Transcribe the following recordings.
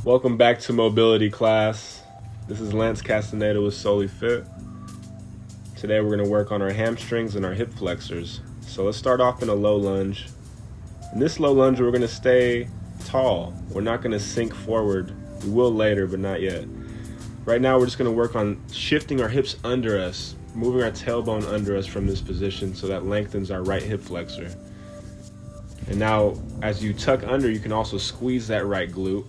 Welcome back to mobility class. This is Lance Castaneda with Solely Fit. Today we're going to work on our hamstrings and our hip flexors. So let's start off in a low lunge. In this low lunge, we're going to stay tall. We're not going to sink forward. We will later, but not yet. Right now, we're just going to work on shifting our hips under us, moving our tailbone under us from this position so that lengthens our right hip flexor. And now, as you tuck under, you can also squeeze that right glute,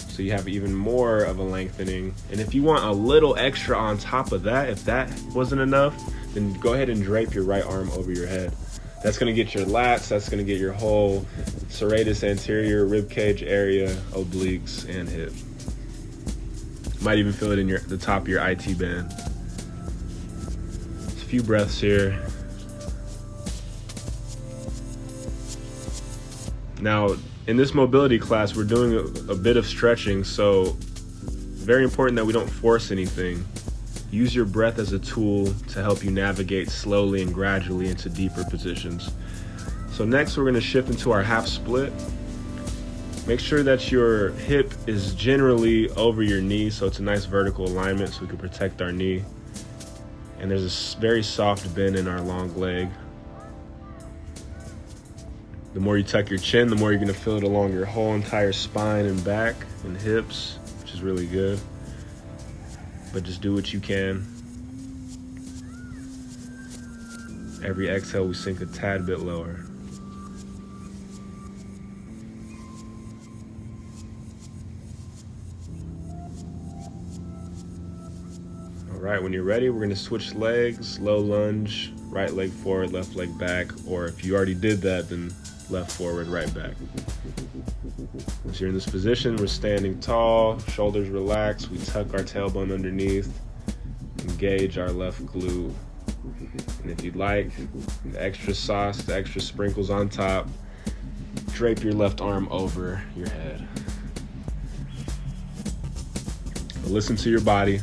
so you have even more of a lengthening. And if you want a little extra on top of that, if that wasn't enough, then go ahead and drape your right arm over your head. That's gonna get your lats, that's gonna get your whole serratus anterior, rib cage area, obliques, and hip. Might even feel it in the top of your IT band. Just a few breaths here. Now, in this mobility class, we're doing a bit of stretching, so very important that we don't force anything. Use your breath as a tool to help you navigate slowly and gradually into deeper positions. So next, we're going to shift into our half split. Make sure that your hip is generally over your knee, so it's a nice vertical alignment so we can protect our knee. And there's a very soft bend in our long leg. The more you tuck your chin, the more you're gonna feel it along your whole entire spine and back and hips, which is really good. But just do what you can. Every exhale, we sink a tad bit lower. All right, when you're ready, we're gonna switch legs, low lunge, right leg forward, left leg back, or if you already did that, then left forward, right back. Once you're in this position, we're standing tall, shoulders relaxed, we tuck our tailbone underneath, engage our left glute. And if you'd like, the extra sauce, the extra sprinkles on top, drape your left arm over your head. Listen to your body.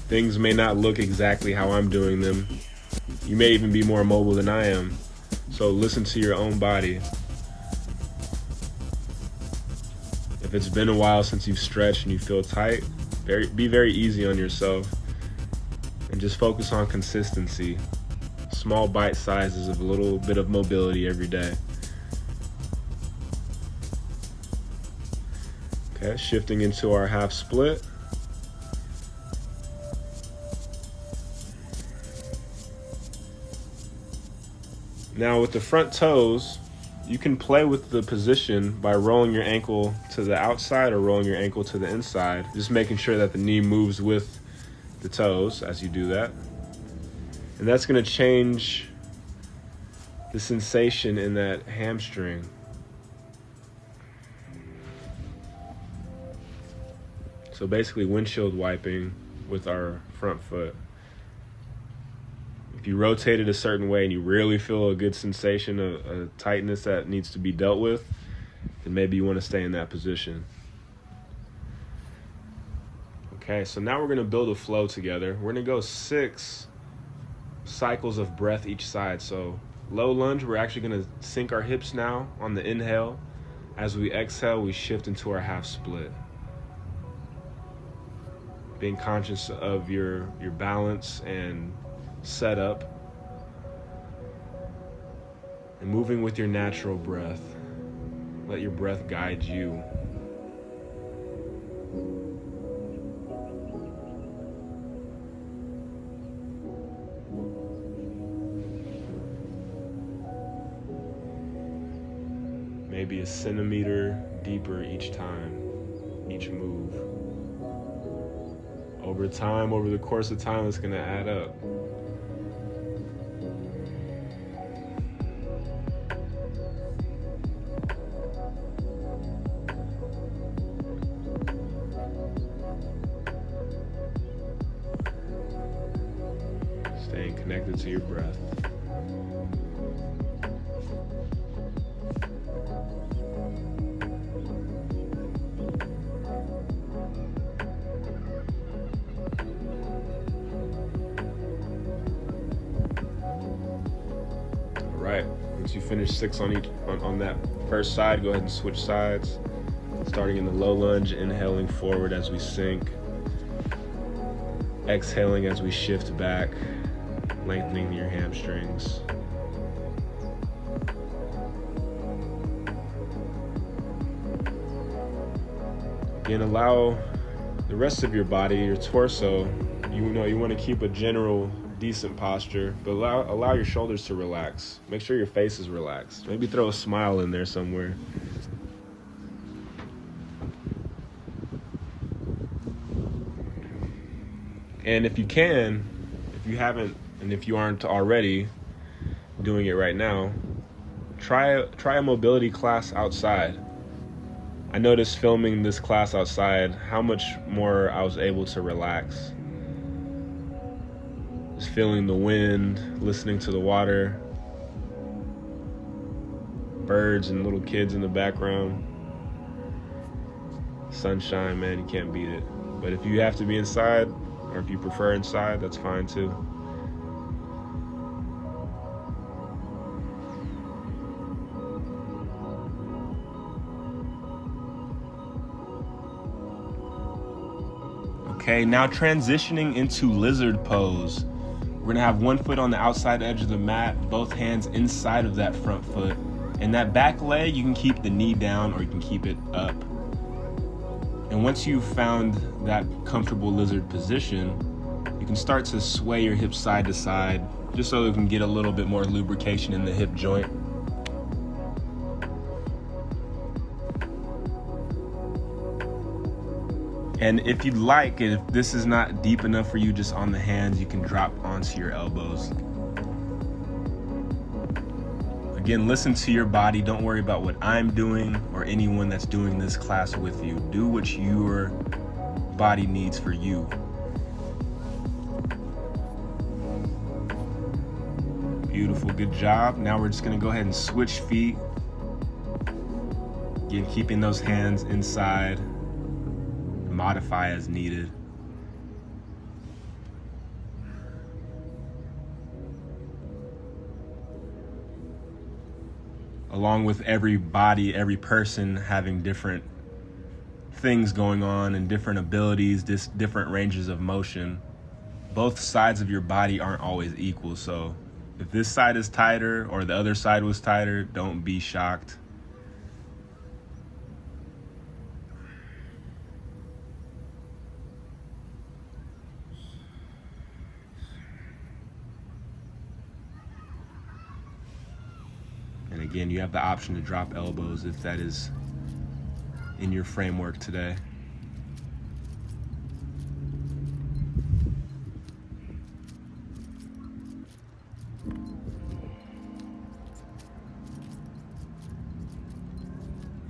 Things may not look exactly how I'm doing them. You may even be more mobile than I am. So listen to your own body. If it's been a while since you've stretched and you feel tight, be very easy on yourself and just focus on consistency. Small bite sizes of a little bit of mobility every day. Okay, shifting into our half split. Now with the front toes, you can play with the position by rolling your ankle to the outside or rolling your ankle to the inside, just making sure that the knee moves with the toes as you do that. And that's gonna change the sensation in that hamstring. So basically windshield wiping with our front foot. If you rotate it a certain way and you really feel a good sensation, a tightness that needs to be dealt with, then maybe you want to stay in that position. Okay, so now we're going to build a flow together. We're going to go 6 cycles of breath each side. So low lunge, we're actually going to sink our hips now on the inhale. As we exhale, we shift into our half split. Being conscious of your balance and setup, and moving with your natural breath. Let your breath guide you. Maybe a centimeter deeper each time, each move. Over time, over the course of time, it's going to add up. Staying connected to your breath. Once you finish 6 on that first side, go ahead and switch sides. Starting in the low lunge, inhaling forward as we sink. Exhaling as we shift back, lengthening your hamstrings. Again, allow the rest of your body, your torso, you want to keep a general decent posture, but allow your shoulders to relax. Make sure your face is relaxed. Maybe throw a smile in there somewhere. And if you can, if you haven't, and if you aren't already doing it right now, try a mobility class outside. I noticed filming this class outside how much more I was able to relax. Just feeling the wind, listening to the water, birds and little kids in the background. Sunshine, man, you can't beat it. But if you have to be inside, or if you prefer inside, that's fine too. Okay, now transitioning into lizard pose. We're gonna have one foot on the outside edge of the mat, both hands inside of that front foot. And that back leg, you can keep the knee down or you can keep it up. And once you've found that comfortable lizard position, you can start to sway your hips side to side, just so you can get a little bit more lubrication in the hip joint. And if you'd like, if this is not deep enough for you just on the hands, you can drop onto your elbows. Again, listen to your body. Don't worry about what I'm doing or anyone that's doing this class with you. Do what your body needs for you. Beautiful, good job. Now we're just gonna go ahead and switch feet. Again, keeping those hands inside. Modify as needed. Along with every person having different things going on and different abilities, different ranges of motion, both sides of your body aren't always equal. So if this side is tighter or the other side was tighter, don't be shocked. And again, you have the option to drop elbows if that is in your framework today.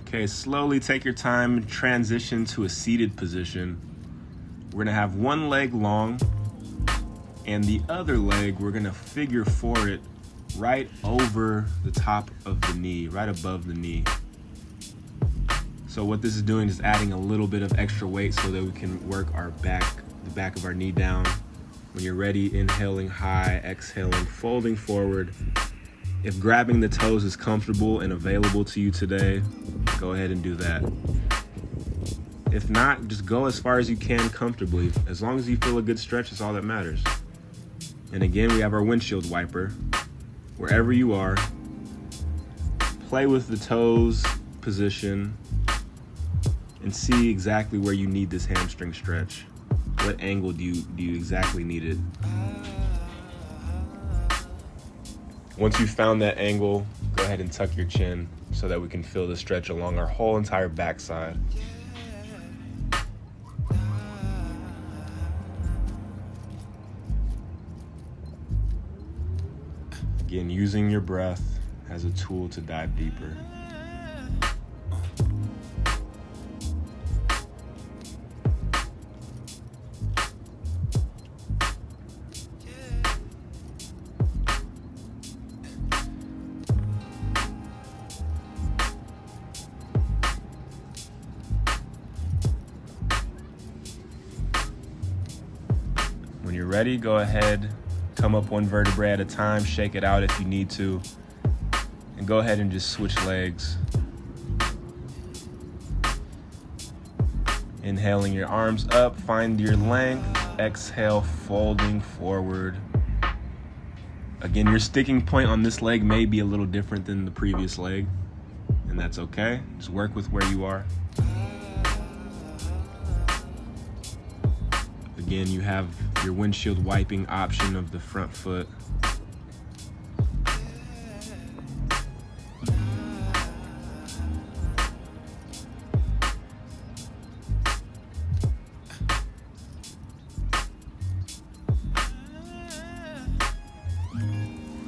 Okay, slowly take your time and transition to a seated position. We're gonna have one leg long and the other leg, we're gonna figure four it right over the top of the knee, right above the knee. So what this is doing is adding a little bit of extra weight so that we can work our back, the back of our knee down. When you're ready, inhaling high, exhaling, folding forward. If grabbing the toes is comfortable and available to you today, go ahead and do that. If not, just go as far as you can comfortably. As long as you feel a good stretch, is all that matters. And again, we have our windshield wiper. Wherever you are, play with the toes position and see exactly where you need this hamstring stretch. What angle do you exactly need it? Once you've found that angle, go ahead and tuck your chin so that we can feel the stretch along our whole entire backside. Again, using your breath as a tool to dive deeper. When you're ready, go ahead, come up one vertebrae at a time, shake it out if you need to, And go ahead and just switch legs. Inhaling your arms up, find your length. Exhale, folding forward. Again, your sticking point on this leg may be a little different than the previous leg, and that's okay. Just work with where you are. Again, you have your windshield wiping option of the front foot.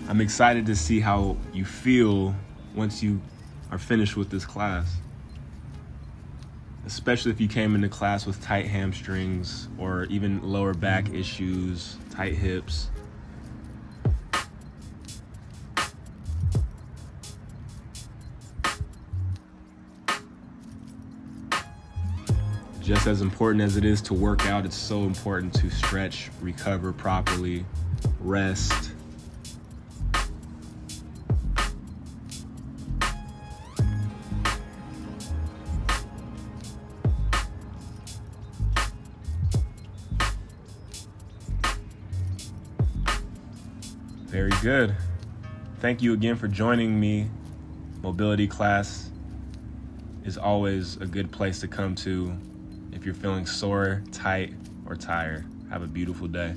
I'm excited to see how you feel once you are finished with this class. Especially if you came into class with tight hamstrings or even lower back issues, tight hips. Just as important as it is to work out, it's so important to stretch, recover properly, rest. Very good. Thank you again for joining me. Mobility class is always a good place to come to if you're feeling sore, tight, or tired. Have a beautiful day.